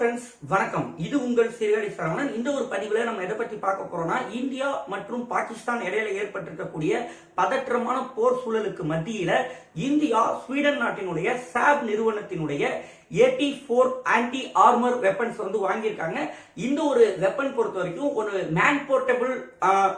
Friends, வணக்கம். இது உங்கள் சீர்காழி சரவணன். இந்த ஒரு பதிவில் நம்ம எதை பற்றி பார்க்க போறோம்னா, இந்தியா மற்றும் பாகிஸ்தான் இடையில ஏற்பட்டிருக்கக்கூடிய பதற்றமான போர் சூழலுக்கு மத்தியில இந்தியா ஸ்வீடன் நாட்டினுடைய சாப் நிறுவனத்தினுடைய 84 ஆன்டி ஆர்மர் வெப்பன்ஸ் வாங்கியிருக்காங்க. இந்த ஒரு வெப்பன் பொறுத்த வரைக்கும் ஒரு மேன் போர்ட்டபிள்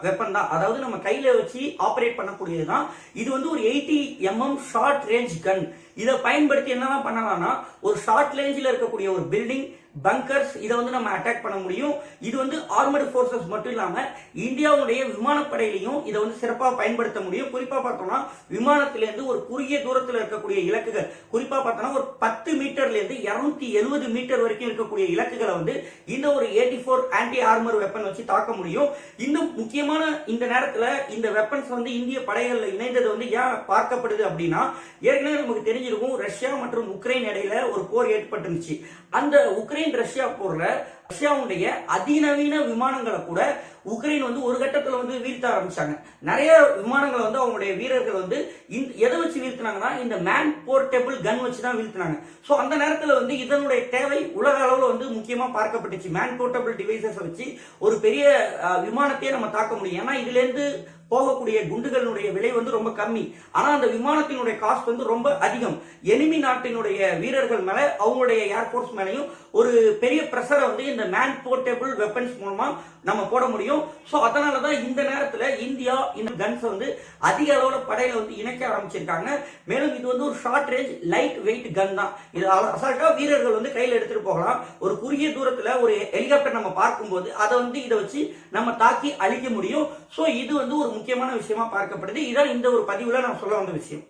வெப்பன் தான், அதாவது நம்ம கையில வச்சு ஆபரேட் பண்ணக்கூடியதுதான். இது ஒரு 80 mm ஷார்ட் ரேஞ்ச் கன். இதை பயன்படுத்தி என்னெல்லாம் பண்ணலாம்னா, ஒரு ஷார்ட் ரேஞ்சில் இருக்கக்கூடிய ஒரு பில்டிங், பங்கர்ஸ், இதை நம்ம அட்டாக் பண்ண முடியும். இது ஆர்மர்டு போர்சஸ் மட்டும் இல்லாம இந்தியாவுடைய விமானப்படையிலையும் இதை சிறப்பாக பயன்படுத்த முடியும். குறிப்பா பார்த்தோம்னா, விமானத்திலிருந்து ஒரு குறுகிய தூரத்தில் இருக்கக்கூடிய இலக்குகள், குறிப்பா பார்த்தோம்னா ஒரு 10 மீட்டர்ல இருந்து 270 மீட்டர் வரைக்கும் இருக்கக்கூடிய இலக்குகளை இந்த ஒரு 84 ஆன்டி ஆர்மர் வெப்பன் வச்சு தாக்க முடியும். இன்னும் முக்கியமான இந்த நேரத்தில் இந்த வெப்பன்ஸ் இந்திய படைகள்ல இணைந்தது ஏன் பார்க்கப்படுது அப்படின்னா, ஏற்கனவே நமக்கு தெரிஞ்சிருக்கும், ரஷ்யா மற்றும் உக்ரைன் இடையில ஒரு போர் ஏற்பட்டுருந்துச்சு. அந்த உக்ரைன் ரஷ்யா போர்ல ரஷ்யாவுடைய அதிநவீன விமானங்களை கூட உக்ரைன் ஒரு கட்டத்தில் வீழ்த்த ஆரம்பிச்சாங்க. நிறைய விமானங்களை அவங்களுடைய வீரர்கள் எதை வச்சு வீழ்த்தினாங்கன்னா, இந்த மேன் போர்ட்டபிள் கன் வச்சு தான் வீழ்த்தினாங்க. சோ அந்த நேரத்தில் இதனுடைய தேவை உலக அளவில் முக்கியமா பார்க்கப்பட்டுச்சு. மேன் போர்ட்டபிள் டிவைசஸ் வச்சு ஒரு பெரிய விமானத்தையே நம்ம தாக்க முடியும். ஏன்னா இதுல இருந்து போகக்கூடிய குண்டுகளுடைய விலை ரொம்ப கம்மி. ஆனா அந்த விமானத்தினுடைய காஸ்ட் ரொம்ப அதிகம். எனிமி நாட்டினுடைய வீரர்கள் மேல, அவங்களுடைய ஏர்போர்ஸ் மேலையும் ஒரு பெரிய பிரஷரை இந்த மேன் போர்ட்டபிள் வெப்பன்ஸ் மூலமா நம்ம போட முடியும். சோ அதனாலதான் இந்த நேரத்துல இந்தியா இந்த கன்ஸ் அதிக அளவுல படையில இணைக்க ஆரம்பிச்சிருக்காங்க. மேலும் இது ஒரு ஷார்ட் ரேஞ்ச் லைட் வெயிட் கன் தான். இது அசால்ட்டா வீரர்கள் கையில எடுத்துட்டு போகலாம். ஒரு குறுகிய தூரத்துல ஒரு ஹெலிகாப்டர் நம்ம பார்க்கும்போது அதை இதை வச்சு நம்ம தாக்கி அழிக்க முடியும். சோ இது ஒரு முக்கியமான விஷயமா பார்க்கப்படுது. இதான் இந்த ஒரு பதிவுல நான் சொல்ல வந்த விஷயம்.